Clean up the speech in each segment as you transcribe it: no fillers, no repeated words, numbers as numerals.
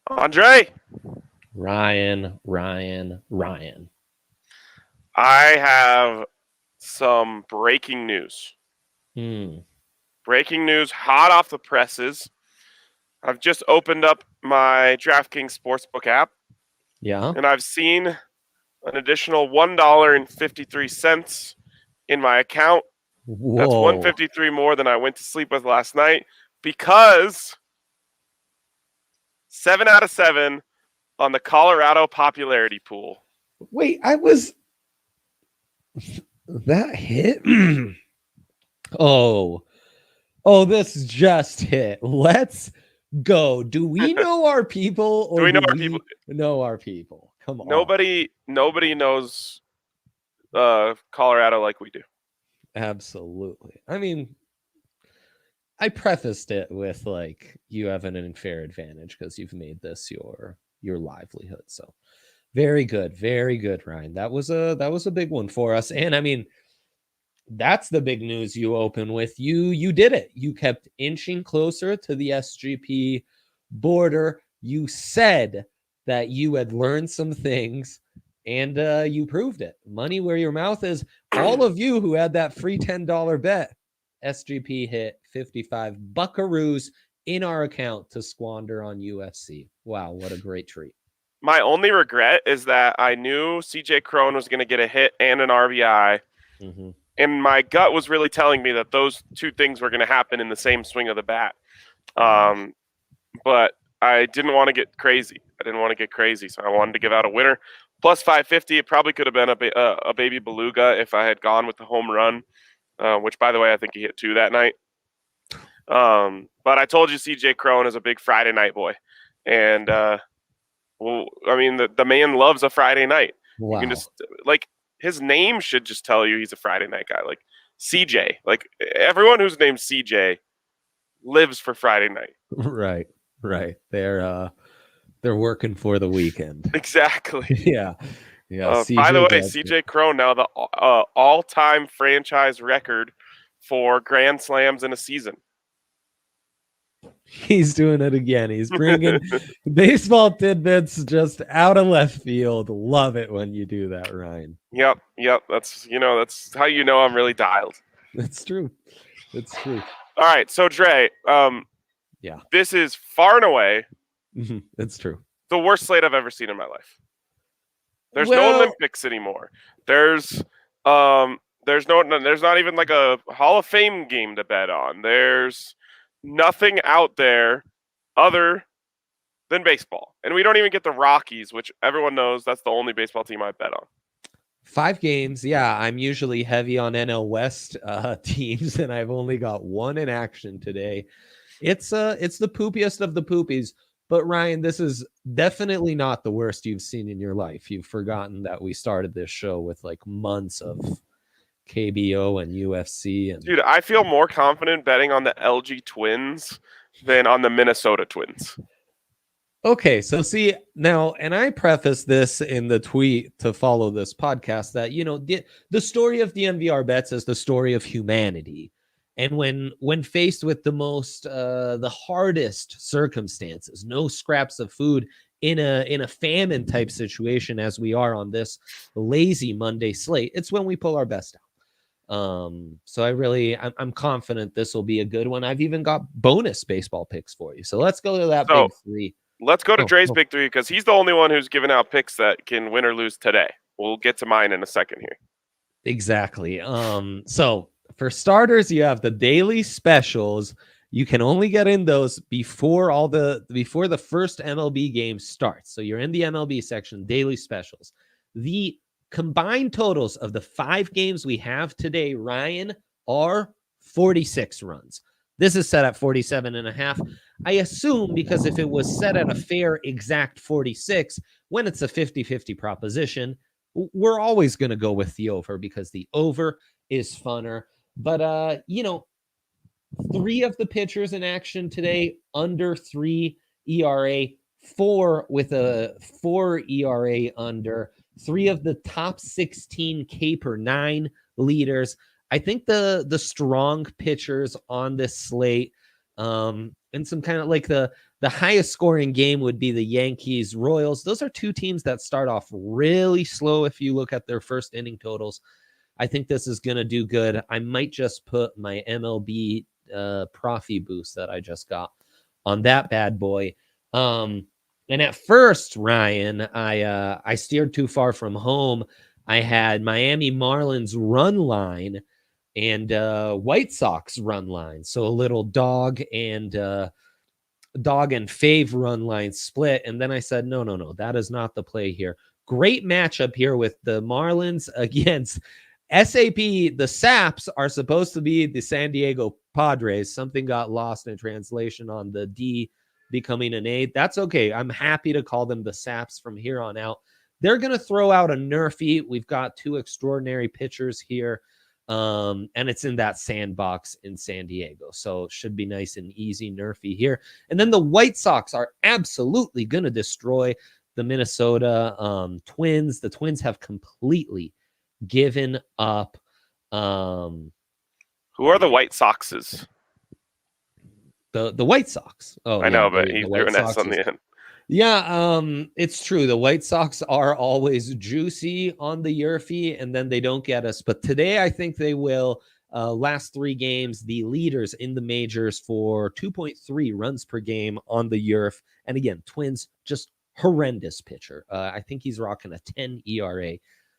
Andre, Ryan. I have some breaking news. Breaking news, hot off the presses. I've just opened up my DraftKings Sportsbook app. Yeah. And I've seen an additional $1.53 in my account. Whoa. That's $1.53 more than I went to sleep with last night because 7 out of 7 on the Colorado popularity pool. Wait, that hit? Oh, this just hit. Let's go. Do we know our people or do we know our people? Come on. Nobody knows Colorado like we do. Absolutely. I mean, I prefaced it with like you have an unfair advantage because you've made this your livelihood. So very good, Ryan. That was a big one for us. And I mean, that's the big news you open with. You did it. You kept inching closer to the SGP border. You said that you had learned some things, and you proved it. Money where your mouth is. All of you who had that free $10 bet, SGP hit 55 buckaroos in our account to squander on UFC. Wow, what a great treat. My only regret is that I knew CJ Crone was going to get a hit and an RBI. Mm-hmm. And my gut was really telling me that those two things were going to happen in the same swing of the bat. But I didn't want to get crazy. So I wanted to give out a winner. Plus 550, it probably could have been a baby beluga if I had gone with the home run, which, by the way, I think he hit 2 that night. But I told you CJ Crone is a big Friday night boy. And, the man loves a Friday night. Wow. You can just, his name should just tell you he's a Friday night guy. Like CJ, like everyone who's named CJ lives for Friday night. Right. They're working for the weekend. Exactly. Yeah. By the way, CJ Crone now the all-time franchise record for grand slams in a season. He's doing it again. He's bringing baseball tidbits just out of left field. Love it when you do that, Ryan. Yep. That's how you know I'm really dialed. That's true. All right, so Dre, yeah, this is far and away. It's true. The worst slate I've ever seen in my life. There's no Olympics anymore. There's not even like a Hall of Fame game to bet on. There's nothing out there other than baseball. And we don't even get the Rockies, which everyone knows that's the only baseball team I bet on. 5 games. Yeah, I'm usually heavy on NL West teams, and I've only got one in action today. It's the poopiest of the poopies. But Ryan, this is definitely not the worst you've seen in your life. You've forgotten that we started this show with like months of KBO and UFC. And dude, I feel more confident betting on the LG Twins than on the Minnesota Twins. Okay, so see now, and I preface this in the tweet to follow this podcast that, the story of DNVR Bets is the story of humanity. And when faced with the hardest circumstances, no scraps of food in a famine type situation as we are on this lazy Monday slate, it's when we pull our best out. So I'm confident this will be a good one. I've even got bonus baseball picks for you. So let's go to that big 3. Let's go to Dre's big 3 because he's the only one who's given out picks that can win or lose today. We'll get to mine in a second here. Exactly. So for starters, you have the daily specials. You can only get in those before the first MLB game starts. So you're in the MLB section, daily specials. The combined totals of the 5 games we have today, Ryan, are 46 runs. This is set at 47.5. I assume because if it was set at a fair exact 46, when it's a 50-50 proposition, we're always going to go with the over because the over is funner. But, 3 of the pitchers in action today, under 3 ERA, 4 with a 4 ERA under, 3 of the top 16 K per 9 leaders. I think the strong pitchers on this slate, and some kind of like the The highest scoring game would be the Yankees Royals. Those are two teams that start off really slow. If you look at their first inning totals, I think this is going to do good. I might just put my MLB Profi boost that I just got on that bad boy. And at first, Ryan, I steered too far from home. I had Miami Marlins run line and White Sox run line. So a little dog and fave run line split. And then I said, no, that is not the play here. Great matchup here with the Marlins against SAP. The Saps are supposed to be the San Diego Padres. Something got lost in translation on the D becoming an A. That's okay. I'm happy to call them the Saps from here on out. They're going to throw out a nerfy. We've got two extraordinary pitchers here. And it's in that sandbox in San Diego. So it should be nice and easy nerfy here. And then the White Sox are absolutely going to destroy the Minnesota Twins. The Twins have completely given up. Who are the White Soxes? The White Sox. Oh, I know, but he threw an S on the end. Yeah, it's true. The White Sox are always juicy on the Yerfy, and then they don't get us. But today, I think they will. Last three games, the leaders in the majors for 2.3 runs per game on the Yerf. And again, Twins, just horrendous pitcher. I think he's rocking a 10 ERA.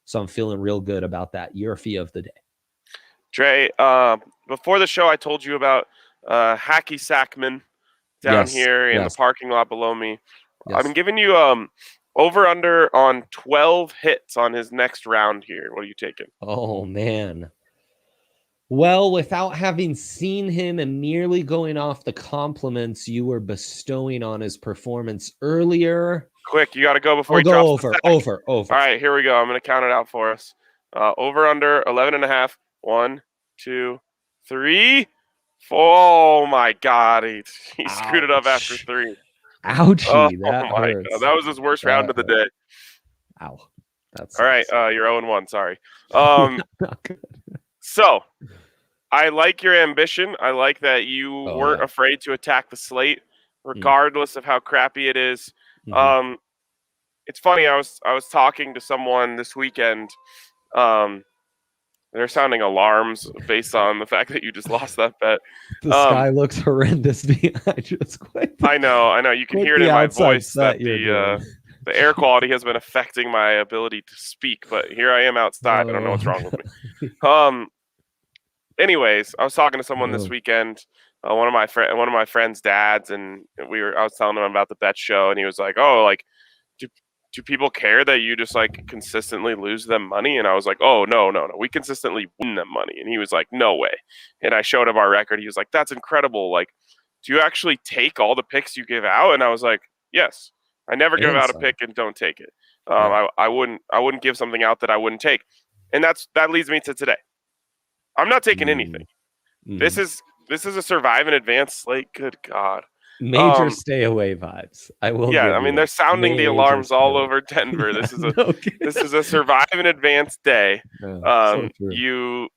So I'm feeling real good about that Yerfy of the day. Dre, before the show, I told you about Hacky Sackman down here in the parking lot below me. Yes. I'm giving you over under on 12 hits on his next round here. What are you taking? Oh, man. Well, without having seen him and merely going off the compliments you were bestowing on his performance earlier. Quick, you got to go before he drops the sack. Over. All right, here we go. I'm going to count it out for us. Over under 11.5. 1, 2, 3, 4. Oh, my God. He screwed it up after 3. Ouchie, that hurts. God. That was his worst round of the day. Ow. That's all right. You're 0-1. Sorry. Not good. So, I like your ambition. I like that you weren't afraid to attack the slate, regardless of how crappy it is. Mm-hmm. It's funny. I was talking to someone this weekend. They're sounding alarms based on the fact that you just lost that bet. The sky looks horrendous behind you. I know. You can hear it in my voice that the air quality has been affecting my ability to speak. But here I am outside. I don't know what's wrong with me. Anyways, I was talking to someone this weekend. One of my friend's dads, and I was telling him about the bet show, and he was like, "Oh, like, do people care that you just like consistently lose them money?" And I was like, "Oh, no. We consistently win them money." And he was like, "No way." And I showed him our record. He was like, "That's incredible. Like, do you actually take all the picks you give out?" And I was like, "Yes. I never give out a pick and don't take it. I wouldn't give something out that I wouldn't take." And that leads me to today. I'm not taking anything. This is a survive and advance slate. Good God. Major stay away vibes. I will. Yeah, I mean they're sounding the alarms all over Denver. This is this is a survive and advance day. So you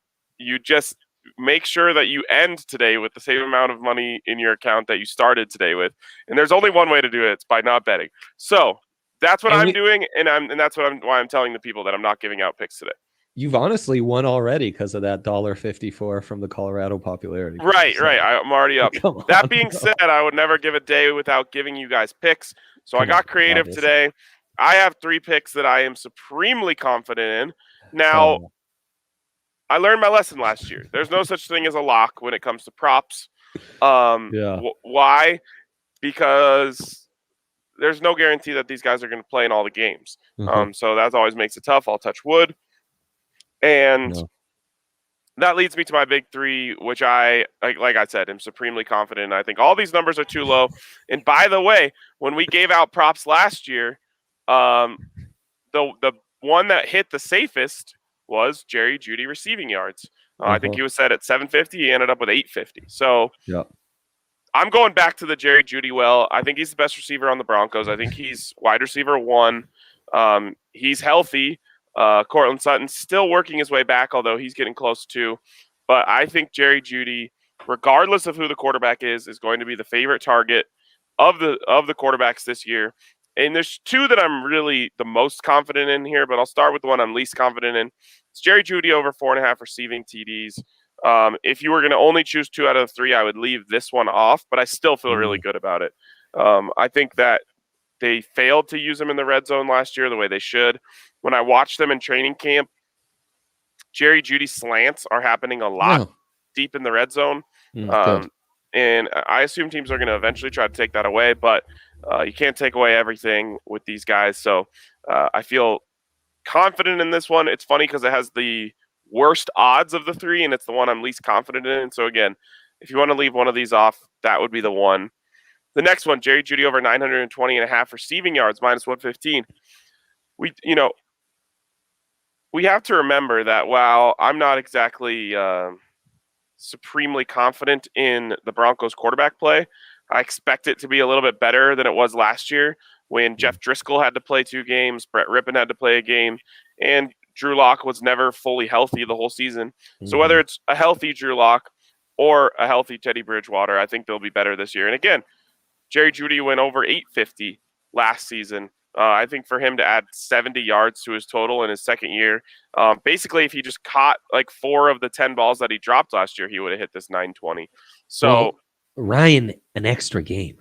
just make sure that you end today with the same amount of money in your account that you started today with. And there's only one way to do it. It's by not betting. So that's what I'm doing, and that's why I'm telling the people that I'm not giving out picks today. You've honestly won already because of that $1.54 from the Colorado popularity. Right. I'm already up. That being said, I would never give a day without giving you guys picks. So I got creative today. I have 3 picks that I am supremely confident in. Now, I learned my lesson last year. There's no such thing as a lock when it comes to props. Why? Because there's no guarantee that these guys are going to play in all the games. So that always makes it tough. I'll touch wood. And that leads me to my big 3, which like I said, am supremely confident in. I think all these numbers are too low. And by the way, when we gave out props last year, the one that hit the safest was Jeudy receiving yards. I think he was set at 750. He ended up with 850. So I'm going back to the Jeudy well. I think he's the best receiver on the Broncos. I think he's wide receiver 1. He's healthy. Cortland Sutton's still working his way back, although he's getting close to. But I think Jeudy, regardless of who the quarterback is going to be the favorite target. of the quarterbacks this year. And there's two that I'm really the most confident in here, but I'll start with the one I'm least confident in. It's Jerry Jeudy over 4.5 receiving TDs. If you were going to only choose 2 out of the 3, I would leave this one off, but I still feel really good about it. I think that they failed to use him in the red zone last year the way they should. When I watched them in training camp, Jerry Jeudy slants are happening a lot deep in the red zone. And I assume teams are going to eventually try to take that away, but you can't take away everything with these guys. So I feel confident in this one. It's funny because it has the worst odds of the 3, and it's the one I'm least confident in. So again, if you want to leave one of these off, that would be the one. The next one, Jerry Jeudy over 920.5 receiving yards, minus 115. We have to remember that while I'm not exactly supremely confident in the Broncos quarterback play, I expect it to be a little bit better than it was last year when Jeff Driscoll had to play 2 games, Brett Rippon had to play a game, and Drew Lock was never fully healthy the whole season. So whether it's a healthy Drew Lock or a healthy Teddy Bridgewater, I think they'll be better this year. And again, Jerry Jeudy went over 850 last season. I think for him to add 70 yards to his total in his second year, basically if he just caught like 4 of the 10 balls that he dropped last year, he would have hit this 920. So Ryan, an extra game.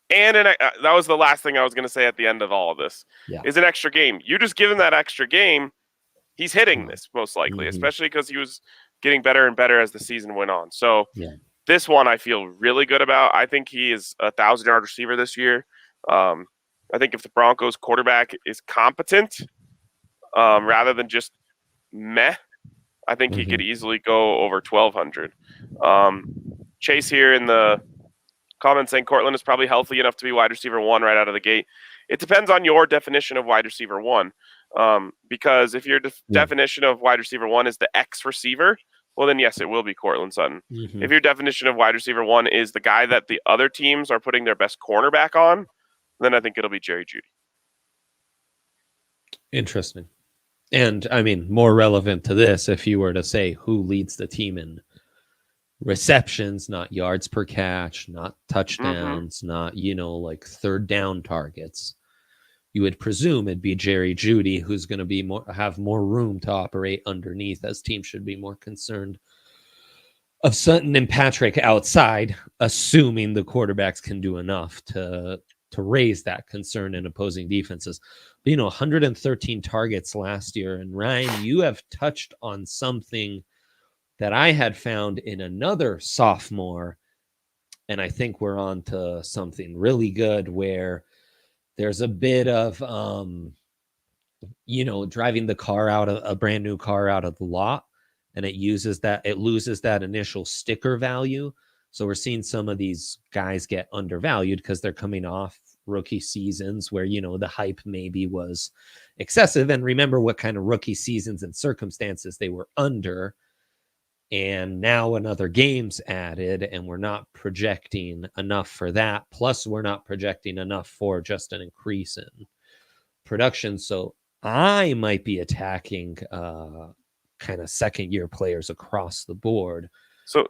And that was the last thing I was going to say at the end of all of this, is an extra game. You just give him that extra game, he's hitting this most likely, especially because he was getting better and better as the season went on. So this one I feel really good about. I think he is a 1,000-yard receiver this year. I think if the Broncos quarterback is competent, rather than just meh, I think he could easily go over 1,200. Chase here in the comments saying Cortland is probably healthy enough to be wide receiver 1 right out of the gate. It depends on your definition of wide receiver 1. Because if your definition of wide receiver 1 is the X receiver, well, then yes, it will be Cortland Sutton. If your definition of wide receiver 1 is the guy that the other teams are putting their best cornerback on, then I think it'll be Jerry Jeudy. Interesting. And I mean, more relevant to this, if you were to say who leads the team in receptions, not yards per catch, not touchdowns, not, like third down targets, you would presume it'd be Jerry Jeudy, who's going to have more room to operate underneath, as teams should be more concerned of Sutton and Patrick outside, assuming the quarterbacks can do enough to raise that concern in opposing defenses. But, 113 targets last year. And Ryan, you have touched on something that I had found in another sophomore. And I think we're on to something really good where there's a bit of, driving the car out of a brand new car out of the lot. And it loses that initial sticker value. So we're seeing some of these guys get undervalued because they're coming off rookie seasons where, the hype maybe was excessive. And remember what kind of rookie seasons and circumstances they were under. And now another game's added, and we're not projecting enough for that. Plus, we're not projecting enough for just an increase in production. So I might be attacking kind of second-year players across the board. So,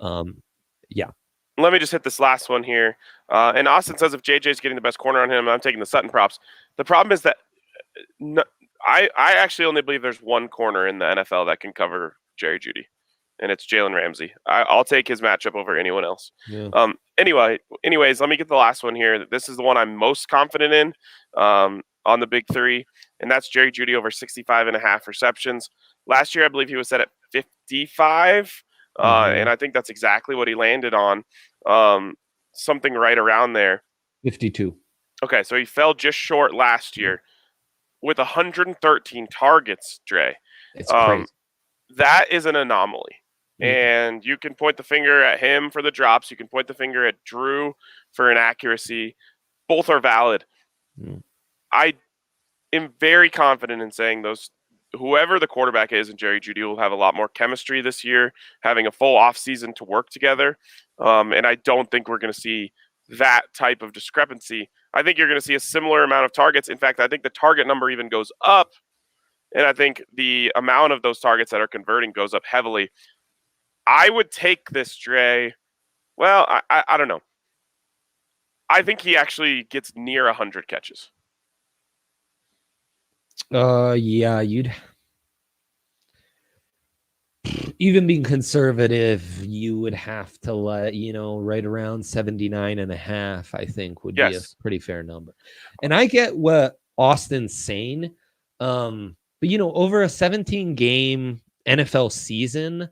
let me just hit this last one here. And Austin says if JJ's getting the best corner on him, I'm taking the Sutton props. The problem is that I actually only believe there's one corner in the NFL that can cover Jerry Jeudy, and it's Jalen Ramsey. I'll take his matchup over anyone else. Anyways, let me get the last one here. This is the one I'm most confident in on the big 3, and that's Jerry Jeudy over 65.5 receptions. Last year, I believe he was set at 55. And I think that's exactly what he landed on. Something right around there. 52. Okay, so he fell just short last year with 113 targets, Dre. It's crazy. That is an anomaly. And you can point the finger at him for the drops. You can point the finger at Drew for inaccuracy. Both are valid. I am very confident in saying whoever the quarterback is, and Jerry Jeudy will have a lot more chemistry this year, having a full offseason to work together. And I don't think we're going to see that type of discrepancy. I think you're going to see a similar amount of targets. In fact, I think the target number even goes up. And I think the amount of those targets that are converting goes up heavily. I would take this, Dre. Well, I don't know. I think he actually gets near 100 catches. Yeah, you'd even being conservative, you would have to let, right around 79.5, I think would be a Yes. pretty fair number. And I get what Austin's saying. But over a 17 game NFL season,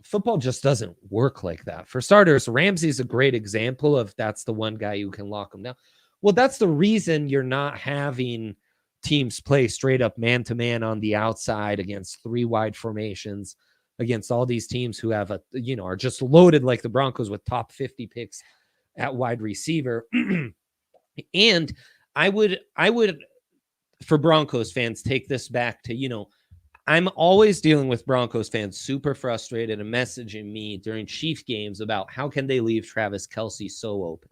football just doesn't work like that. For starters, Ramsey's a great example of that's the one guy who can lock him down. Well, that's the reason you're not having teams play straight up man to man on the outside against 3 wide formations against all these teams who have are just loaded like the Broncos with top 50 picks at wide receiver. And I would for Broncos fans take this back to, I'm always dealing with Broncos fans super frustrated and messaging me during Chief games about how can they leave Travis Kelce so open.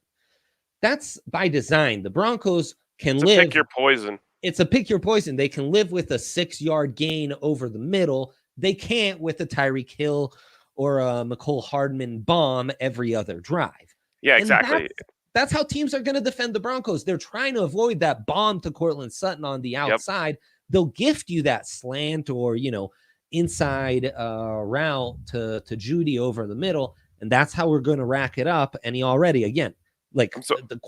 That's by design. The Broncos can live. Pick your poison. It's a pick your poison. They can live with a 6-yard gain over the middle. They can't with a Tyreek Hill or a McCole Hardman bomb every other drive. Yeah, exactly. That's how teams are going to defend the Broncos. They're trying to avoid that bomb to Courtland Sutton on the outside. Yep. They'll gift you that slant or, inside route to Jeudy over the middle. And that's how we're going to rack it up. And he already, again, the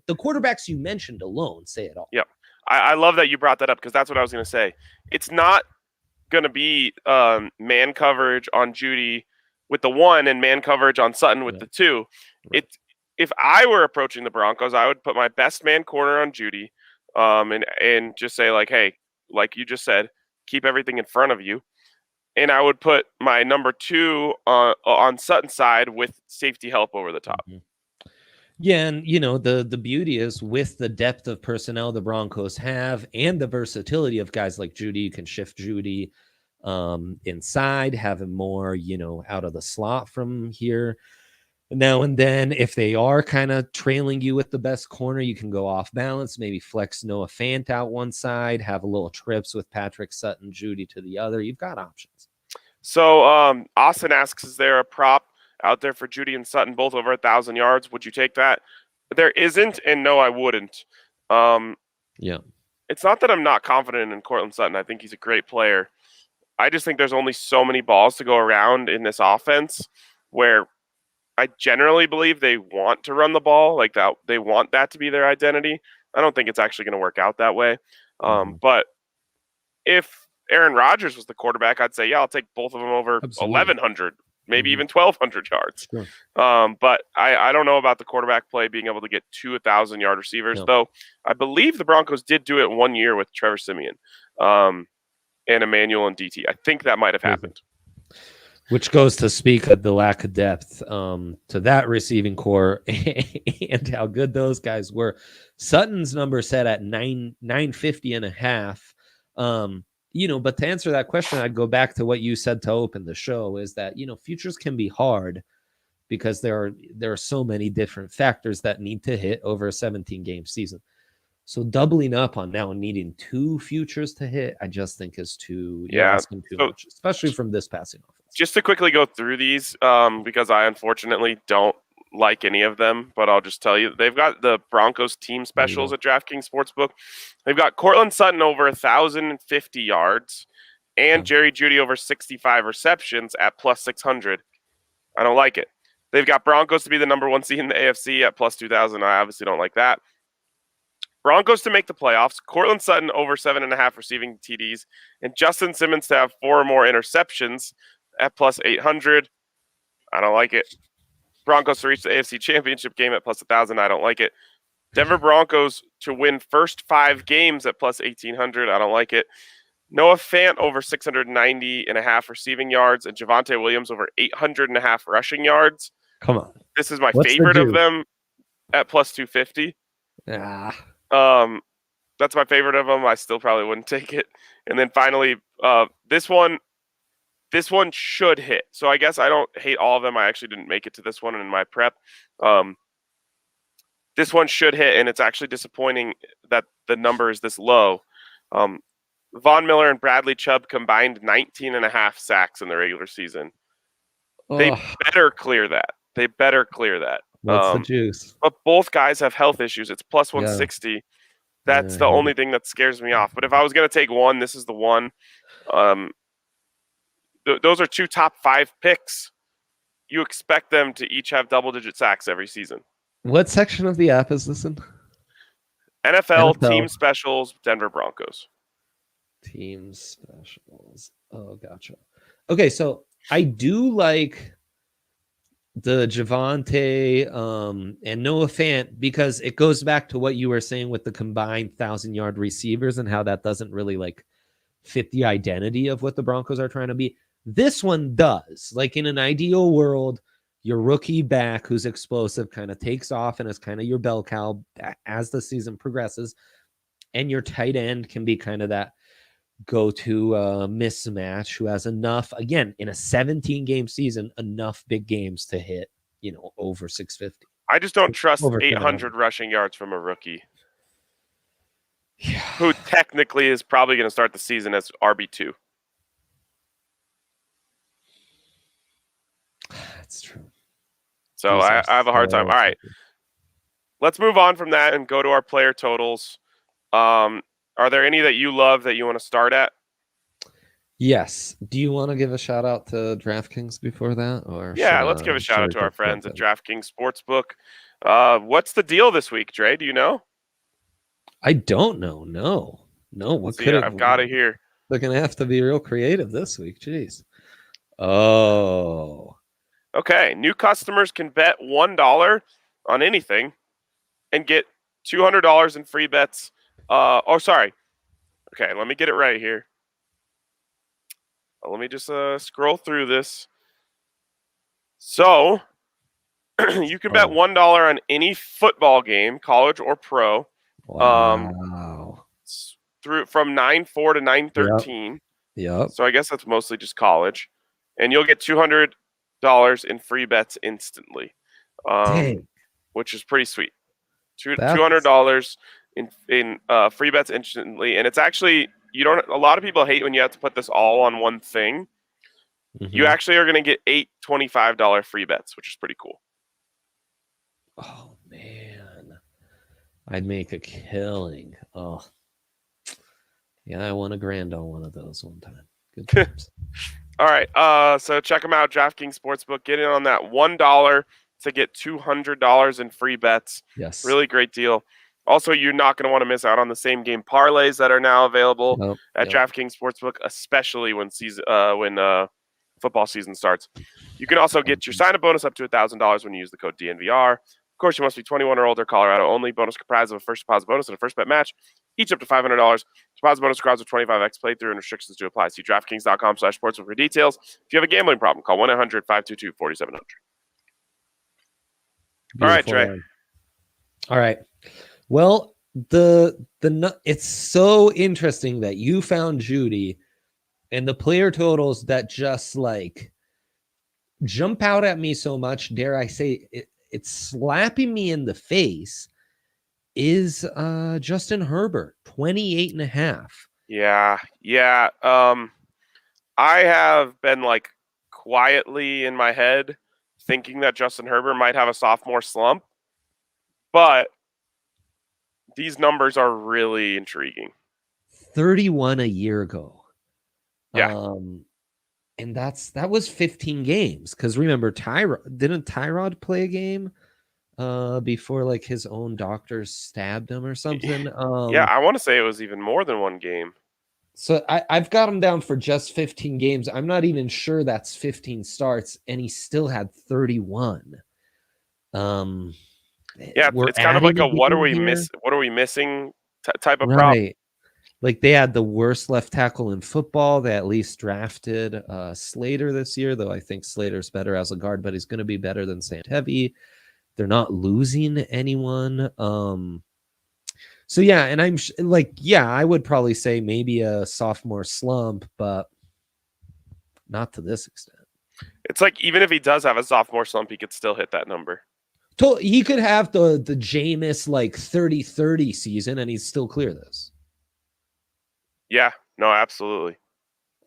quarterbacks you mentioned alone say it all. Yep. I love that you brought that up because that's what I was going to say. It's not going to be man coverage on Jeudy with the 1 and man coverage on Sutton with the 2. Right. If I were approaching the Broncos, I would put my best man corner on Jeudy and just say, like, hey, like you just said, keep everything in front of you. And I would put my number 2 on Sutton's side with safety help over the top. Mm-hmm. Yeah, and the beauty is with the depth of personnel the Broncos have and the versatility of guys like Jeudy, you can shift Jeudy inside, have him more, out of the slot from here now and then. If they are kind of trailing you with the best corner, you can go off balance, maybe flex Noah Fant out one side, have a little trips with Patrick Sutton, Jeudy to the other. You've got options. So Austin asks, is there a prop out there for Jeudy and Sutton, both over 1,000 yards? Would you take that? There isn't, and no, I wouldn't. Yeah. It's not that I'm not confident in Courtland Sutton. I think he's a great player. I just think there's only so many balls to go around in this offense where I generally believe they want to run the ball like that. They want that to be their identity. I don't think it's actually going to work out that way. But if Aaron Rodgers was the quarterback, I'd say, yeah, I'll take both of them over 1,100, maybe even 1,200 yards. Sure. But I don't know about the quarterback play being able to get 2 1,000-yard receivers, though I believe the Broncos did do it 1 year with Trevor Siemian and Emmanuel and DT. I think that might have happened. Which goes to speak of the lack of depth to that receiving core and how good those guys were. Sutton's number set at 950.5. But to answer that question, I'd go back to what you said to open the show is that, futures can be hard because there are so many different factors that need to hit over a 17-game season. So doubling up on now needing 2 futures to hit, I just think is too much, especially from this passing offense. Just to quickly go through these, because I unfortunately don't like any of them, but I'll just tell you, they've got the Broncos team specials at DraftKings Sportsbook. They've got Courtland Sutton over 1,050 yards and Jerry Jeudy over 65 receptions at plus 600. I don't like it. They've got Broncos to be the number 1 seed in the AFC at plus 2,000. I obviously don't like that. Broncos to make the playoffs, Courtland Sutton over 7.5 receiving TDs, and Justin Simmons to have 4 or more interceptions at plus 800. I don't like it. Broncos to reach the AFC Championship game at plus 1,000. I don't like it. Denver Broncos to win first 5 games at plus 1,800. I don't like it. Noah Fant over 690.5 receiving yards and Javonte Williams over 800.5 rushing yards. Come on. This is my favorite of them at plus 250. That's my favorite of them. I still probably wouldn't take it. And then finally, this one should hit. So I guess I don't hate all of them. I actually didn't make it to this one in my prep. This one should hit, and it's actually disappointing that the number is this low. Von Miller and Bradley Chubb combined 19.5 sacks in the regular season. They better clear that. What's the juice? But both guys have health issues. It's plus Yeah. 160. Yeah, That's I the hate only it. thing that scares me off. But if I was going to take one, this is the one. Those are two top 5 picks. You expect them to each have double-digit sacks every season. What section of the app is this in? NFL NFL team specials, Denver Broncos. team specials. Oh, gotcha. Okay, so I do like the Javante and Noah Fant because it goes back to what you were saying with the combined 1,000-yard receivers and how that doesn't really like fit the identity of what the Broncos are trying to be. This one does. Like in an ideal world, your rookie back who's explosive kind of takes off and is kind of your bell cow as the season progresses. And your tight end can be kind of that go-to mismatch who has enough, again, in a 17-game season, enough big games to hit, over 650. I just don't trust Over 800 rushing yards from a rookie. Yeah. Who technically is probably going to start the season as RB2. That's true. So I have a hard time. All right. Let's move on from that and go to our player totals. Are there any that you love that you want to start at? Yes. Do you want to give a shout out to DraftKings before that? Or yeah, let's give a shout out to our friends at DraftKings Sportsbook. What's the deal this week, Dre? Do you know? I don't know. No. What could I've got it here. They're going to have to be real creative this week. Jeez. Oh. Okay. New customers can bet $1 on anything and get $200 in free bets. Sorry. Okay, let me get it right here. Let me just scroll through this. So, you can bet $1 on any football game, college or pro. Wow. From 9/4 to 9/13. Yep. So I guess that's mostly just college. And you'll get $200 in free bets instantly, which is pretty sweet. $200 in free bets instantly. And it's actually, a lot of people hate when you have to put this all on one thing. Mm-hmm. You actually are going to get 8 $25 free bets, which is pretty cool. Oh, man. I'd make a killing. Oh, yeah, I won $1,000 on one of those one time. Good times. All right. So check them out, DraftKings Sportsbook. Get in on that $1 to get $200 in free bets. Yes. Really great deal. Also, you're not going to want to miss out on the same game parlays that are now available at DraftKings Sportsbook, especially when football season starts. You can also get your sign-up bonus up to $1,000 when you use the code DNVR. Of course, you must be 21 or older, Colorado only. Bonus comprised of a first deposit bonus and a first bet match, each up to $500. Deposit bonus requires a 25x playthrough and restrictions to apply. See DraftKings.com/sportsbook for details. If you have a gambling problem, call 1-800-522-4700. All right, Trey. All right. Well, it's so interesting that you found Jeudy and the player totals that just like jump out at me so much. Dare I say it's slapping me in the face is Justin Herbert, 28.5. Yeah. I have been like quietly in my head thinking that Justin Herbert might have a sophomore slump, but these numbers are really intriguing. 31 a year ago. Yeah. And that was 15 games. Because remember, didn't Tyrod play a game before like his own doctors stabbed him or something? Yeah, I want to say it was even more than one game. So I've got him down for just 15 games. I'm not even sure that's 15 starts, and he still had 31. Yeah, it's kind of like a what are we missing type of prop. Like they had the worst left tackle in football. They at least drafted Slater this year, though I think Slater's better as a guard, but he's going to be better than Santevi. They're not losing anyone. So yeah, and I'm I would probably say maybe a sophomore slump, but not to this extent. It's like even if he does have a sophomore slump, he could still hit that number. He could have the Jameis like 30-30 season, and he'd still clear this. Yeah, no, absolutely.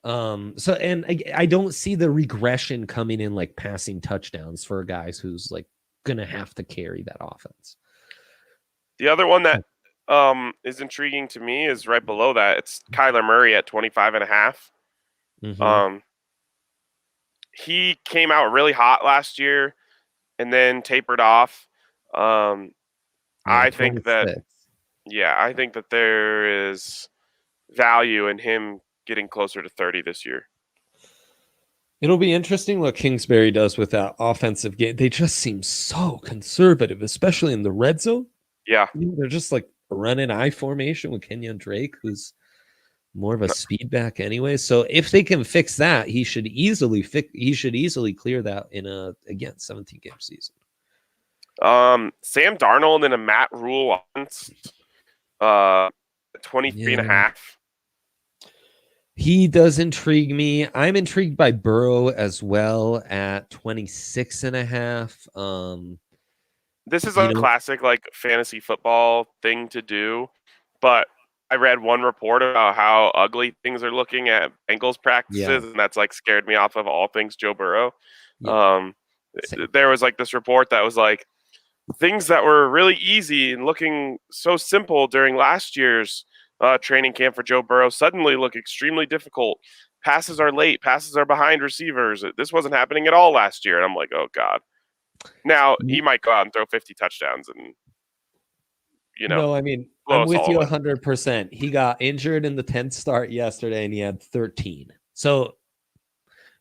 So, and I don't see the regression coming in like passing touchdowns for guys who's like going to have to carry that offense. The other one that is intriguing to me is right below that. It's Kyler Murray at 25.5. Mm-hmm. He came out really hot last year and then tapered off. I think that, 26. I think that there is value in him getting closer to 30 this year. It'll be interesting what Kingsbury does with that offensive game. They just seem so conservative, especially in the red zone. Yeah. They're just like running I formation with Kenyon Drake, who's more of a speed back anyway. So if they can fix that, he should easily clear that in a 17-game season. Sam Darnold in a Matt Rule offense, 23.5. He does intrigue me. I'm intrigued by Burrow as well at 26.5. This is a classic like fantasy football thing to do, but I read one report about how ugly things are looking at Bengals practices, and that's like scared me off of all things Joe Burrow. There was like this report that was like things that were really easy and looking so simple during last year's training camp for Joe Burrow suddenly look extremely difficult. Passes are late. Passes are behind receivers. This wasn't happening at all last year. And I'm like, oh, God. Now, he might go out and throw 50 touchdowns and, No, I mean, I'm with you 100%. He got injured in the 10th start yesterday, and he had 13. So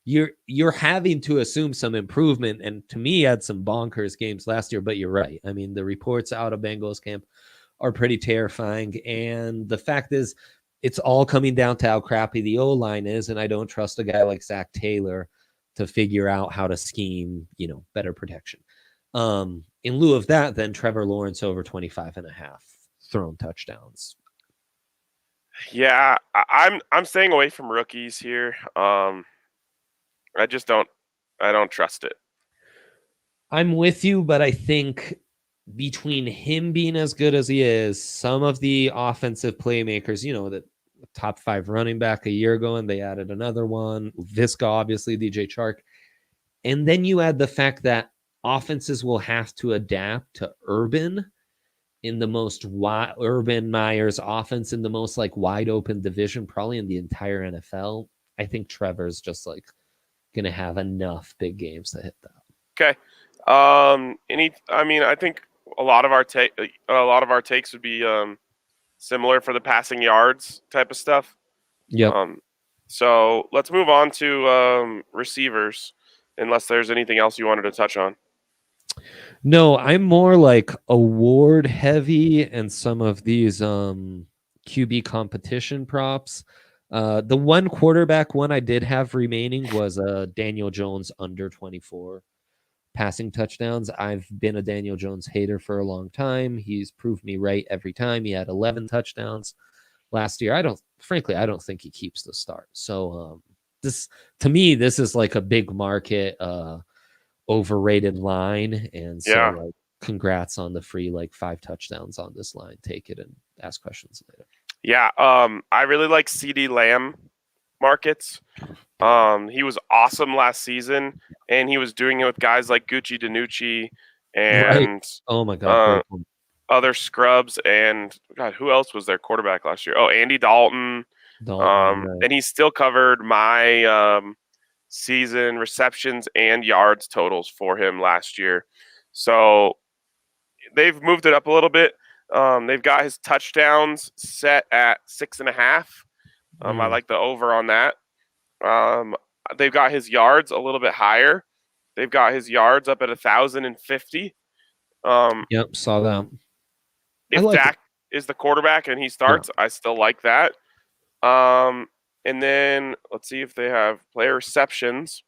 you're having to assume some improvement. And to me, he had some bonkers games last year, but you're right. I mean, the reports out of Bengals camp are pretty terrifying. And the fact is, it's all coming down to how crappy the O-line is. And I don't trust a guy like Zach Taylor to figure out how to scheme, better protection. In lieu of that, then Trevor Lawrence over 25.5 thrown touchdowns. Yeah, I'm staying away from rookies here. I don't trust it. I'm with you, but I think between him being as good as he is, some of the offensive playmakers, the top 5 running back a year ago, and they added another one, Visca, obviously, DJ Chark. And then you add the fact that offenses will have to adapt to Urban in the most Urban Meyer's offense in the most like wide open division, probably in the entire NFL. I think Trevor's just like going to have enough big games to hit that. Okay. I think a lot of our takes would be similar for the passing yards type of stuff. Yeah. So let's move on to receivers, unless there's anything else you wanted to touch on. No, I'm more like award heavy and some of these QB competition props. The one quarterback one I did have remaining was Daniel Jones under 24 passing touchdowns. I've been a Daniel Jones hater for a long time. He's proved me right every time. He had 11 touchdowns last year. I don't think he keeps the start. So this is like a big market overrated line, and so like, congrats on the free 5 touchdowns on this line. Take it and ask questions later. Yeah, I really like CD Lamb markets. He was awesome last season, and he was doing it with guys like Gucci DiNucci and oh my god, other scrubs, and God, who else was their quarterback last year? Oh, Andy Dalton. And he still covered my season receptions and yards totals for him last year. So they've moved it up a little bit. They've got his touchdowns set at 6.5. I like the over on that. They've got his yards a little bit higher. They've got his yards up at 1,050. Yep, saw that. If Dak is the quarterback and he starts, I still like that. And then let's see if they have player receptions.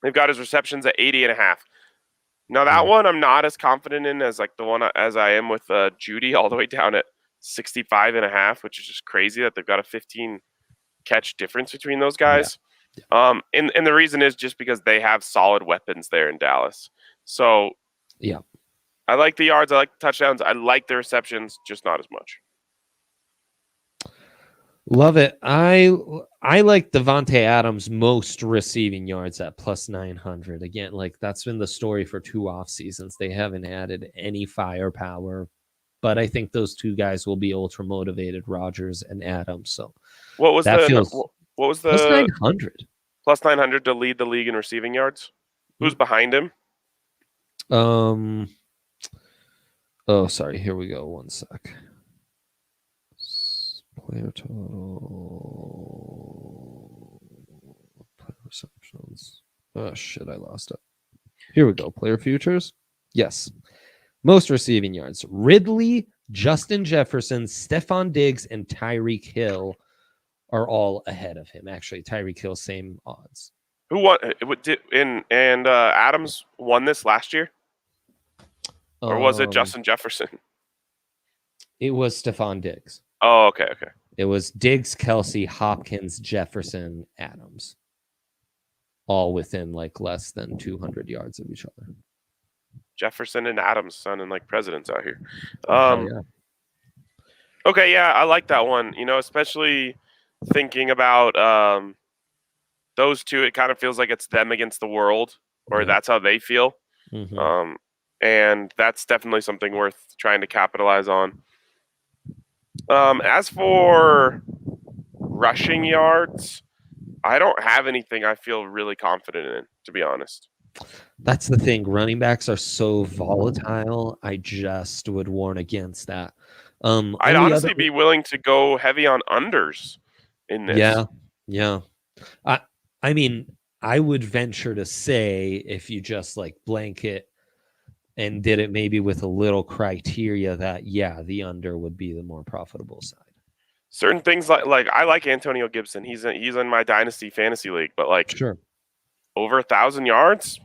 They've got his receptions at 80.5. Now that one I'm not as confident in as like the one as I am with Jeudy, all the way down at 65.5, which is just crazy that they've got a 15 catch difference between those guys. And the reason is just because they have solid weapons there in Dallas. So I like the yards, I like the touchdowns, I like the receptions, just not as much. Love it. I I like Devontae Adams most receiving yards at plus 900. Again, like that's been the story for 2 off seasons. They haven't added any firepower, but I think those two guys will be ultra motivated, Rodgers and Adams. So What was that the feels what was plus the 900. plus 900 to lead the league in receiving yards? Who's behind him? Oh, sorry. Here we go. One sec. Player total. Player receptions. Oh, shit. I lost it. Here we go. Player futures. Yes. Most receiving yards. Ridley, Justin Jefferson, Stephon Diggs, and Tyreek Hill are all ahead of him. Actually, Tyreek Hill, same odds. Who won? Adams won this last year, or was it Justin Jefferson? It was Stephon Diggs. Oh, okay. It was Diggs, Kelsey, Hopkins, Jefferson, Adams, all within like less than 200 yards of each other. Jefferson and Adams sounding like presidents out here. Yeah. Okay, yeah, I like that one. Especially thinking about those two, it kind of feels like it's them against the world, or that's how they feel. Mm-hmm. And that's definitely something worth trying to capitalize on. As for rushing yards, I don't have anything I feel really confident in, to be honest. That's the thing. Running backs are so volatile. I just would warn against that. I'd honestly be willing to go heavy on unders in this. Yeah. I mean, I would venture to say if you just like blanket and did it maybe with a little criteria that, the under would be the more profitable side. Certain things like I like Antonio Gibson. He's in my dynasty fantasy league, but like sure, over 1,000 yards.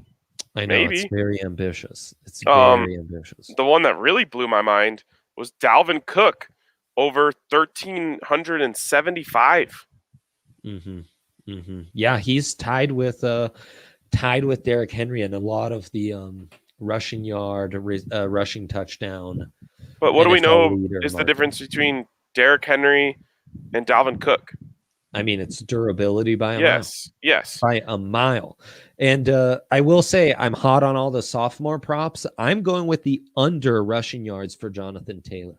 I know maybe. It's very ambitious. It's very ambitious. The one that really blew my mind was Dalvin Cook over 1,375. Yeah, he's tied with Derrick Henry and a lot of the rushing yard, rushing touchdown. But what do we know is the difference between Derrick Henry and Dalvin Cook? I mean, it's durability by a mile. Yes. By a mile. And I will say I'm hot on all the sophomore props. I'm going with the under rushing yards for Jonathan Taylor.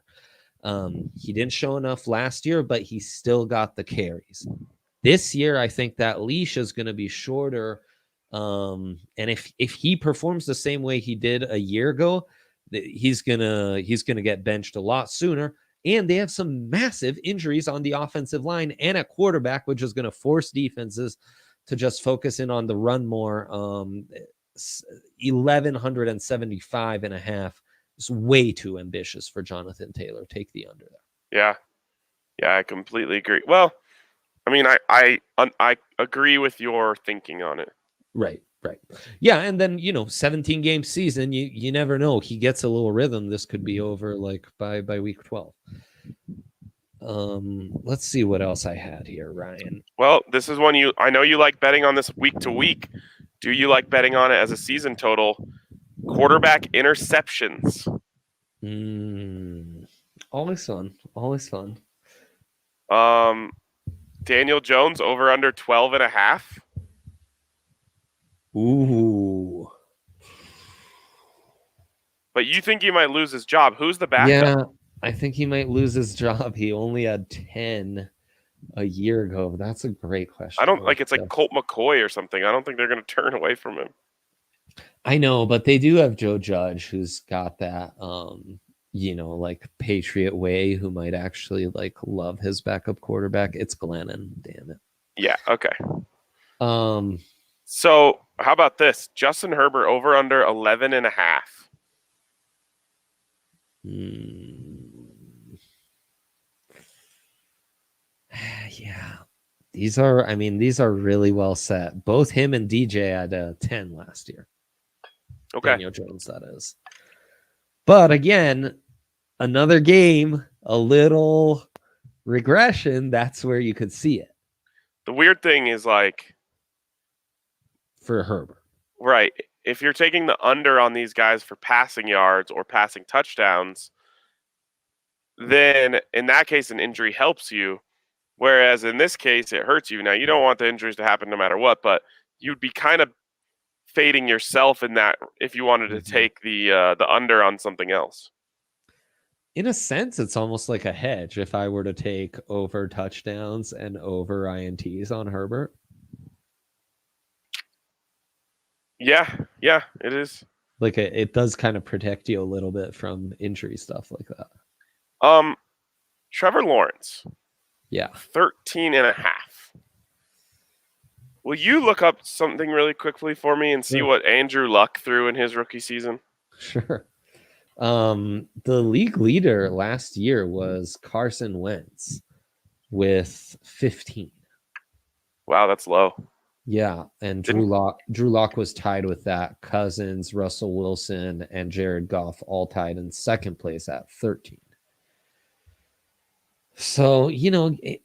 He didn't show enough last year, but he still got the carries. This year, I think that leash is going to be shorter. And if he performs the same way he did a year ago, he's gonna get benched a lot sooner. And they have some massive injuries on the offensive line and at quarterback, which is going to force defenses to just focus in on the run more. 1,175.5 is way too ambitious for Jonathan Taylor. Take the under there. Yeah, I completely agree. Well, I mean, I agree with your thinking on it. Right. Yeah, and then 17 game season, you never know. He gets a little rhythm. This could be over like by week 12. Let's see what else I had here, Ryan. Well, this is one I know you like betting on this week to week. Do you like betting on it as a season total? Quarterback interceptions. Always fun. Daniel Jones over under 12.5. Ooh. But you think he might lose his job? Who's the backup? Yeah, I think he might lose his job. He only had 10 a year ago. That's a great question. I don't like it's like Colt McCoy or something. I don't think they're going to turn away from him. I know, but they do have Joe Judge, who's got that, like Patriot way, who might actually like love his backup quarterback. It's Glennon, damn it. Yeah. Okay. So how about this? Justin Herbert over under 11.5. Yeah. These are really well set. Both him and DJ had 10 last year. Okay. Daniel Jones, that is. But again, another game, a little regression. That's where you could see it. The weird thing is like for Herbert. Right. If you're taking the under on these guys for passing yards or passing touchdowns, then in that case, an injury helps you. Whereas in this case, it hurts you. Now, you don't want the injuries to happen no matter what, but you'd be kind of fading yourself in that if you wanted to take the under on something else. In a sense, it's almost like a hedge if I were to take over touchdowns and over INTs on Herbert. Yeah, it is. Like it does kind of protect you a little bit from injury stuff like that. Trevor Lawrence. Yeah. 13.5. Will you look up something really quickly for me and see what Andrew Luck threw in his rookie season? Sure. The league leader last year was Carson Wentz with 15. Wow, that's low. Yeah, and Drew Lock was tied with that. Cousins, Russell Wilson, and Jared Goff all tied in second place at 13. So, again,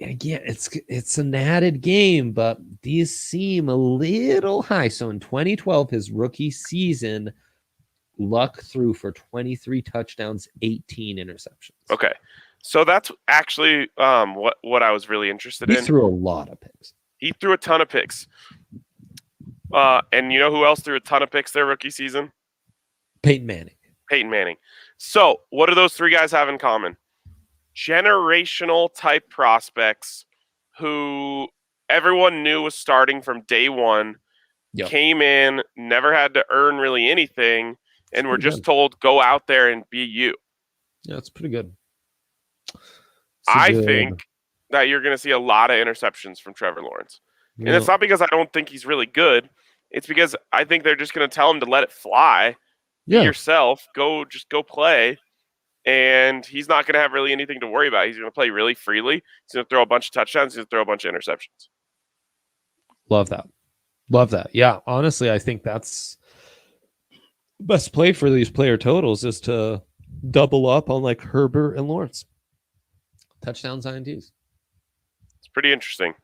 it's an added game, but these seem a little high. So in 2012, his rookie season, Luck threw for 23 touchdowns, 18 interceptions. Okay. So that's actually what I was really interested in. He threw a lot of picks. He threw a ton of picks. And you know who else threw a ton of picks their rookie season? Peyton Manning. So what do those three guys have in common? Generational type prospects who everyone knew was starting from day one, came in, never had to earn really anything, and were just told, go out there and be you. Yeah, it's pretty good. I think that you're going to see a lot of interceptions from Trevor Lawrence. And it's not because I don't think he's really good. It's because I think they're just going to tell him to let it fly. Be yourself. Just go play. And he's not going to have really anything to worry about. He's going to play really freely. He's going to throw a bunch of touchdowns. He's going to throw a bunch of interceptions. Love that. Yeah, honestly, I think that's the best play for these player totals is to double up on like Herbert and Lawrence. Touchdowns, INTs. It's pretty interesting.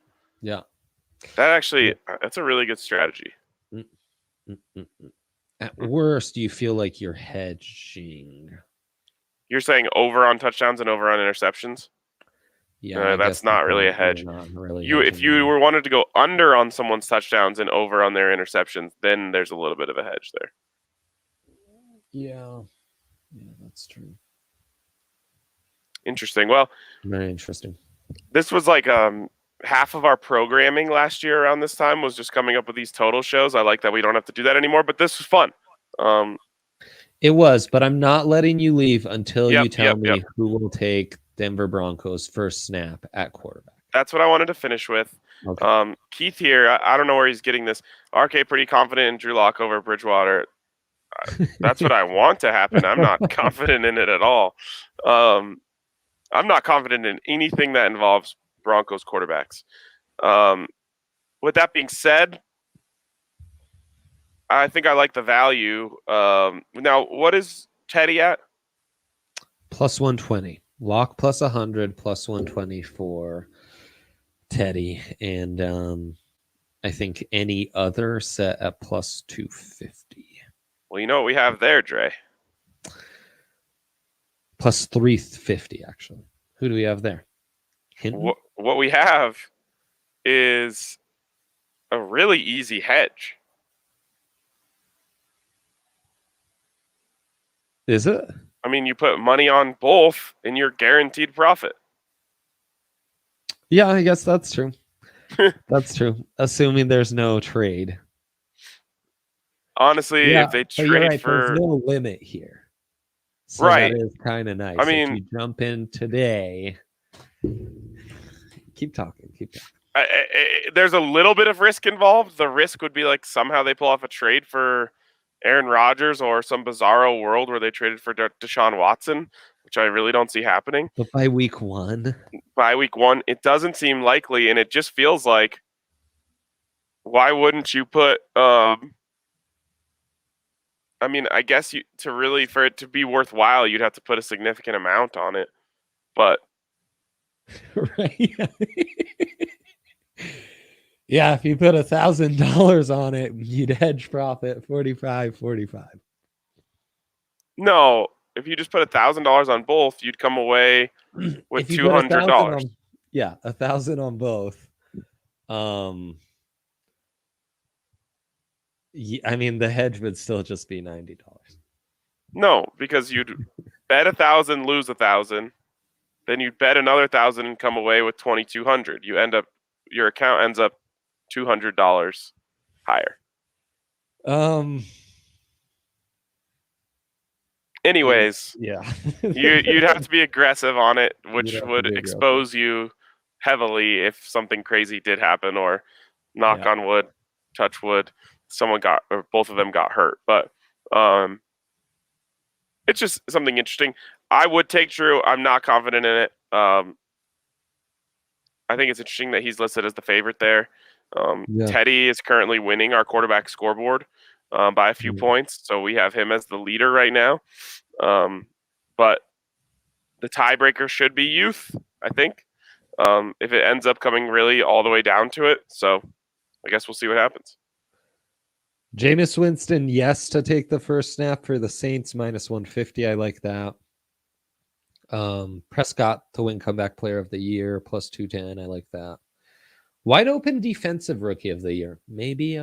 Yeah. That's a really good strategy. At worst, do you feel like you're hedging? You're saying over on touchdowns and over on interceptions? Yeah, that's not really a hedge. If you were wanted to go under on someone's touchdowns and over on their interceptions, then there's a little bit of a hedge there. Yeah, that's true. Interesting. Well, very interesting. This was like half of our programming last year around this time was just coming up with these total shows. I like that we don't have to do that anymore, but this was fun. It was, but I'm not letting you leave until you tell me who will take Denver Broncos first snap at quarterback. That's what I wanted to finish with. Okay. Keith here, I don't know where he's getting this. RK pretty confident in Drew Lock over Bridgewater. That's what I want to happen. I'm not confident in it at all. I'm not confident in anything that involves Broncos quarterbacks. With that being said, I think I like the value. Now, what is Teddy at? Plus 120. Lock plus 100, plus 120 for Teddy. And I think any other set at plus 250. Well, you know what we have there, Dre? Plus 350, actually. Who do we have there? What we have is a really easy hedge. Is it? I mean, you put money on both and you're guaranteed profit. Yeah, I guess that's true. That's true. Assuming there's no trade. Honestly, if they trade there's no limit here. So that is kind of nice. I mean, if you jump in today. Keep talking. There's a little bit of risk involved. The risk would be like somehow they pull off a trade for Aaron Rodgers or some bizarro world where they traded for Deshaun Watson, which I really don't see happening. But by week one, it doesn't seem likely, and it just feels like, why wouldn't you put? I mean, I guess for it to be worthwhile, you'd have to put a significant amount on it, but right. Yeah, if you put $1,000 on it, you'd hedge profit 45. No, if you just put $1,000 on both, you'd come away with $200. Yeah, 1,000 on both. I mean, the hedge would still just be $90. No, because you'd bet 1,000, lose 1,000, then you'd bet another 1,000 and come away with 2,200. Your account ends up $200 higher. Anyways, yeah, you'd have to be aggressive on it, You'd which have to would be expose you heavily if something crazy did happen, or knock Yeah. on wood, touch wood, someone got or both of them got hurt. But it's just something interesting. I would take Drew. I'm not confident in it. I think it's interesting that he's listed as the favorite there. Yeah. Teddy is currently winning our quarterback scoreboard by a few Yeah. points, so we have him as the leader right now. But the tiebreaker should be youth, I think, if it ends up coming really all the way down to it. So I guess we'll see what happens. Jameis Winston, yes, to take the first snap for the Saints, -150. I like that. Prescott to win comeback player of the year, +210. I like that. Wide open defensive rookie of the year. Maybe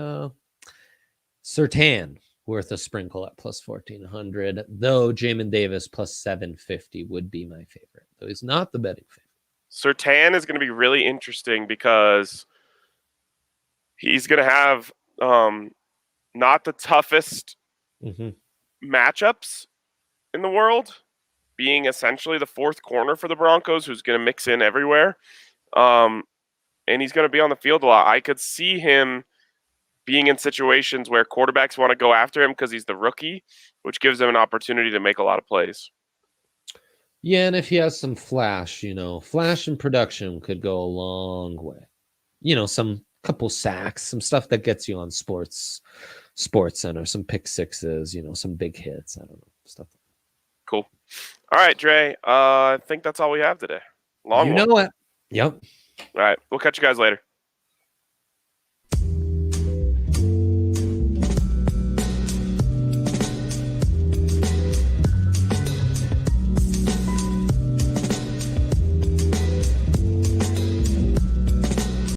Surtain worth a sprinkle at +1,400. Though Jamin Davis +750 would be my favorite. Though he's not the betting favorite. Surtain is going to be really interesting because he's going to have not the toughest matchups in the world, being essentially the fourth corner for the Broncos, who's going to mix in everywhere. And he's going to be on the field a lot. I could see him being in situations where quarterbacks want to go after him because he's the rookie, which gives him an opportunity to make a lot of plays. Yeah, and if he has some flash, flash and production could go a long way. Some couple sacks, some stuff that gets you on Sports Center, some pick sixes, some big hits. I don't know, stuff. Cool. All right, Dre. I think that's all we have today. Long one. It. Yep. All right. We'll catch you guys later.